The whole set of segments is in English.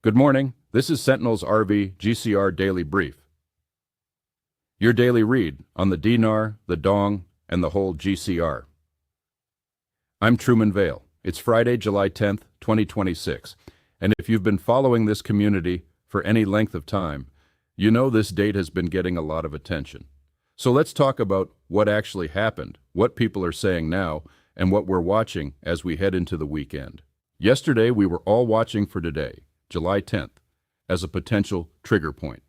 Good morning. This is Sentinel's RV GCR Daily Brief. Your daily read on the dinar, the dong, and the whole GCR. I'm Truman Vale. It's Friday, July 10th, 2026, and if you've been following this community for any length of time, you know this date has been getting a lot of attention. So let's talk about what actually happened, what people are saying now, and what we're watching as we head into the weekend. Yesterday, we were all watching for today, July 10th, as a potential trigger point.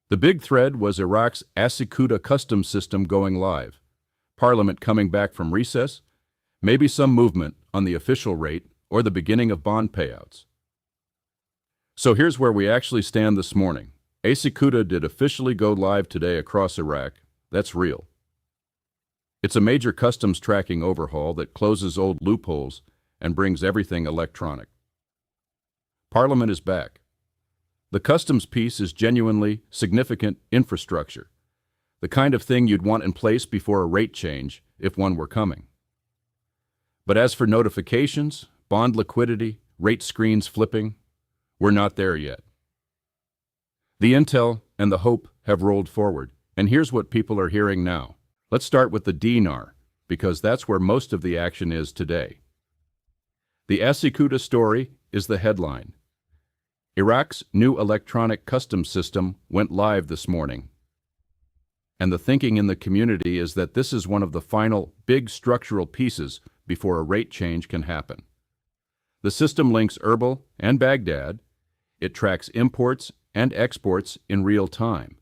The big thread was Iraq's ASYCUDA customs system going live, Parliament coming back from recess, maybe some movement on the official rate, or the beginning of bond payouts. So here's where we actually stand this morning. ASYCUDA did officially go live today across Iraq. That's real. It's a major customs tracking overhaul that closes old loopholes and brings everything electronic. Parliament is back. The customs piece is genuinely significant infrastructure, the kind of thing you'd want in place before a rate change if one were coming. But as for notifications, bond liquidity, rate screens flipping, we're not there yet. The intel and the hope have rolled forward, and here's what people are hearing now. Let's start with the dinar, because that's where most of the action is today. The ASYCUDA story is the headline. Iraq's new electronic customs system went live this morning. And the thinking in the community is that this is one of the final big structural pieces before a rate change can happen. The system links Erbil and Baghdad, it tracks imports and exports in real time,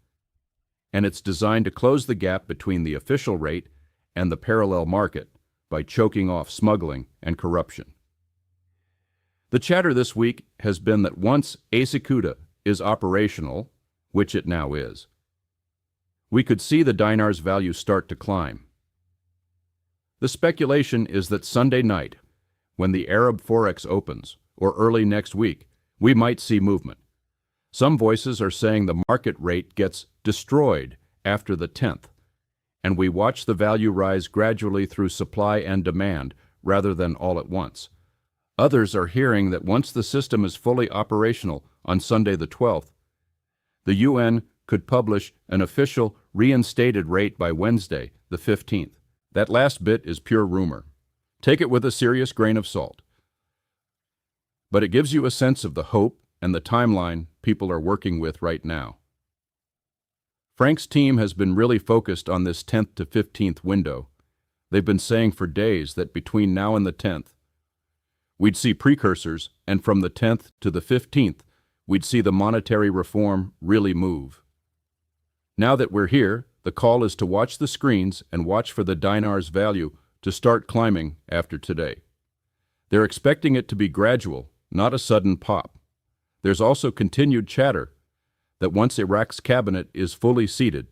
and it's designed to close the gap between the official rate and the parallel market by choking off smuggling and corruption. The chatter this week has been that once ASYCUDA is operational, which it now is, we could see the dinar's value start to climb. The speculation is that Sunday night, when the Arab Forex opens, or early next week, we might see movement. Some voices are saying the market rate gets destroyed after the 10th, and we watch the value rise gradually through supply and demand rather than all at once. Others are hearing that once the system is fully operational on Sunday the 12th, the UN could publish an official reinstated rate by Wednesday the 15th. That last bit is pure rumor. Take it with a serious grain of salt. But it gives you a sense of the hope and the timeline people are working with right now. Frank's team has been really focused on this 10th to 15th window. They've been saying for days that between now and the 10th, we'd see precursors, and from the 10th to the 15th, we'd see the monetary reform really move. Now that we're here, the call is to watch the screens and watch for the dinar's value to start climbing after today. They're expecting it to be gradual, not a sudden pop. There's also continued chatter that once Iraq's cabinet is fully seated,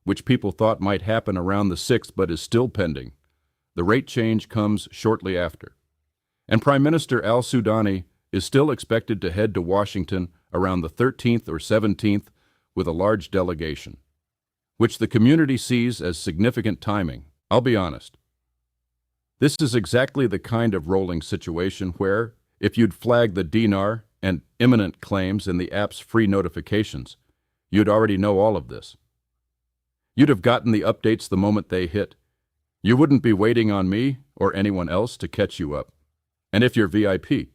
which people thought might happen around the 6th but is still pending, the rate change comes shortly after. And Prime Minister al-Sudani is still expected to head to Washington around the 13th or 17th with a large delegation, which the community sees as significant timing. I'll be honest. This is exactly the kind of rolling situation where, if you'd flag the dinar and imminent claims in the app's free notifications, you'd already know all of this. You'd have gotten the updates the moment they hit. You wouldn't be waiting on me or anyone else to catch you up. And if you're VIP,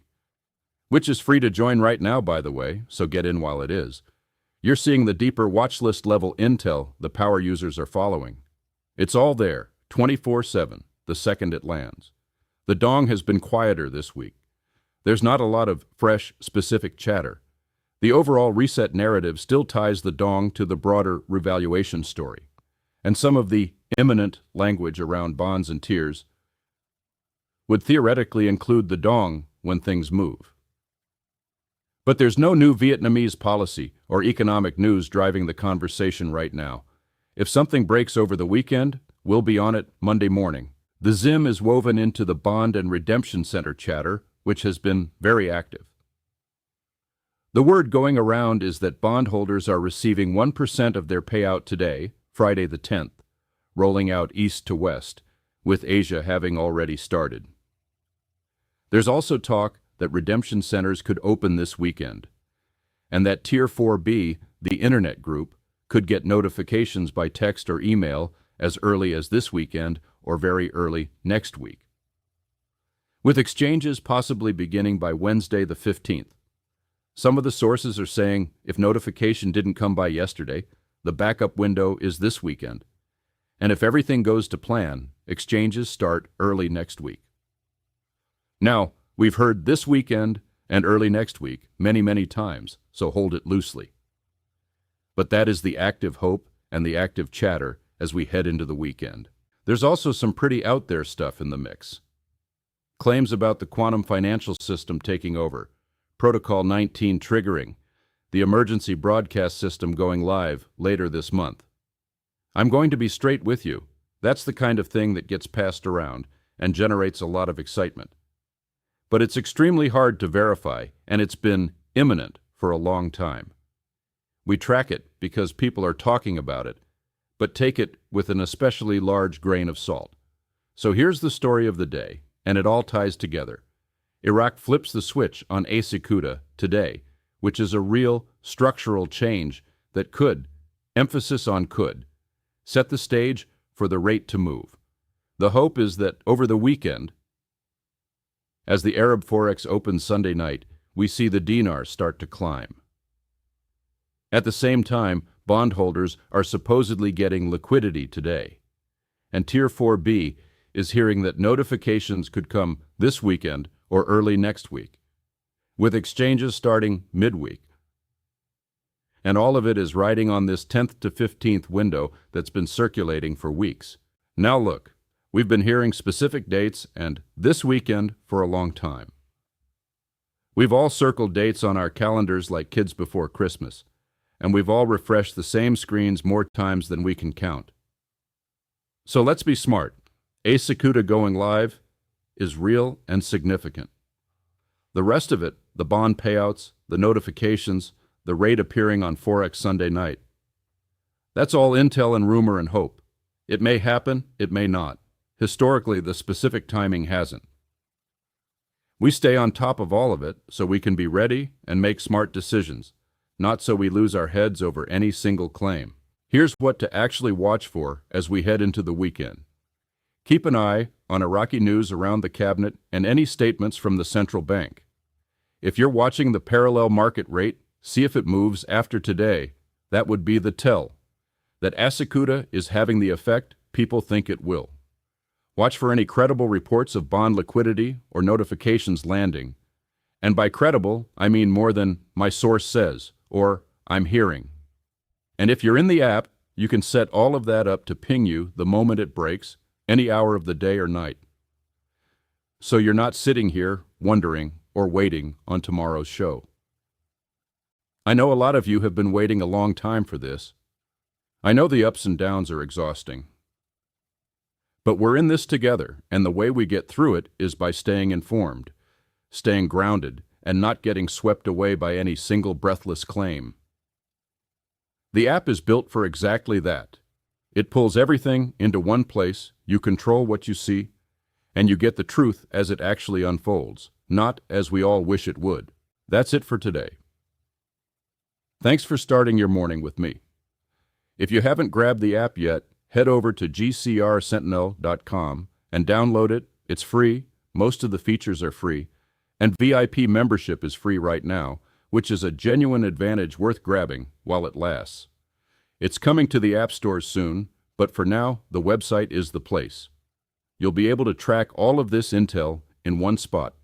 which is free to join right now, by the way, so get in while it is, you're seeing the deeper watch list level intel the power users are following. It's all there, 24/7, the second it lands. The dong has been quieter this week. There's not a lot of fresh, specific chatter. The overall reset narrative still ties the dong to the broader revaluation story, and some of the imminent language around bonds and tiers would theoretically include the dong when things move. But there's no new Vietnamese policy or economic news driving the conversation right now. If something breaks over the weekend, we'll be on it Monday morning. The ZIM is woven into the Bond and Redemption Center chatter, which has been very active. The word going around is that bondholders are receiving 1% of their payout today, Friday the 10th, rolling out east to west, with Asia having already started. There's also talk that redemption centers could open this weekend, and that Tier 4B, the internet group, could get notifications by text or email as early as this weekend or very early next week. With exchanges possibly beginning by Wednesday the 15th. Some of the sources are saying if notification didn't come by yesterday, the backup window is this weekend. And if everything goes to plan, exchanges start early next week. Now, we've heard this weekend and early next week many times, so hold it loosely. But that is the active hope and the active chatter as we head into the weekend. There's also some pretty out there stuff in the mix. Claims about the quantum financial system taking over, Protocol 19 triggering, the emergency broadcast system going live later this month. I'm going to be straight with you. That's the kind of thing that gets passed around and generates a lot of excitement. But it's extremely hard to verify, and it's been imminent for a long time. We track it because people are talking about it, but take it with an especially large grain of salt. So here's the story of the day, and it all ties together. Iraq flips the switch on ASYCUDA today, which is a real structural change that could, emphasis on could, set the stage for the rate to move. The hope is that over the weekend, as the Arab Forex opens Sunday night, we see the dinar start to climb. At the same time, bondholders are supposedly getting liquidity today, and Tier 4B is hearing that notifications could come this weekend or early next week, with exchanges starting midweek. And all of it is riding on this 10th to 15th window that's been circulating for weeks. Now look, we've been hearing specific dates and this weekend for a long time. We've all circled dates on our calendars like kids before Christmas, and we've all refreshed the same screens more times than we can count. So let's be smart. ASYCUDA going live is real and significant. The rest of it, the bond payouts, the notifications, the rate appearing on Forex Sunday night, that's all intel and rumor and hope. It may happen, it may not. Historically, the specific timing hasn't. We stay on top of all of it so we can be ready and make smart decisions, not so we lose our heads over any single claim. Here's what to actually watch for as we head into the weekend. Keep an eye on Iraqi news around the cabinet and any statements from the central bank. If you're watching the parallel market rate, see if it moves after today. That would be the tell that ASYCUDA is having the effect people think it will. Watch for any credible reports of bond liquidity or notifications landing. And by credible, I mean more than my source says or I'm hearing. And if you're in the app, you can set all of that up to ping you the moment it breaks, any hour of the day or night. So you're not sitting here wondering or waiting on tomorrow's show. I know a lot of you have been waiting a long time for this. I know the ups and downs are exhausting. But we're in this together, and the way we get through it is by staying informed, staying grounded, and not getting swept away by any single breathless claim. The app is built for exactly that. It pulls everything into one place, you control what you see, and you get the truth as it actually unfolds, not as we all wish it would. That's it for today. Thanks for starting your morning with me. If you haven't grabbed the app yet, head over to GCRSentinel.com and download it. It's free, most of the features are free, and VIP membership is free right now, which is a genuine advantage worth grabbing while it lasts. It's coming to the app stores soon, but for now, the website is the place. You'll be able to track all of this intel in one spot.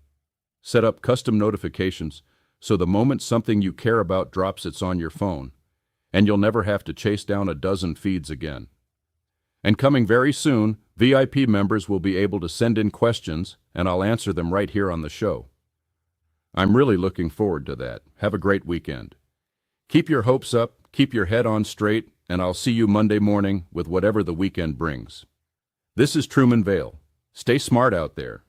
Set up custom notifications, so the moment something you care about drops, it's on your phone, and you'll never have to chase down a dozen feeds again. And coming very soon, VIP members will be able to send in questions, and I'll answer them right here on the show. I'm really looking forward to that. Have a great weekend. Keep your hopes up, keep your head on straight, and I'll see you Monday morning with whatever the weekend brings. This is Truman Vale. Stay smart out there.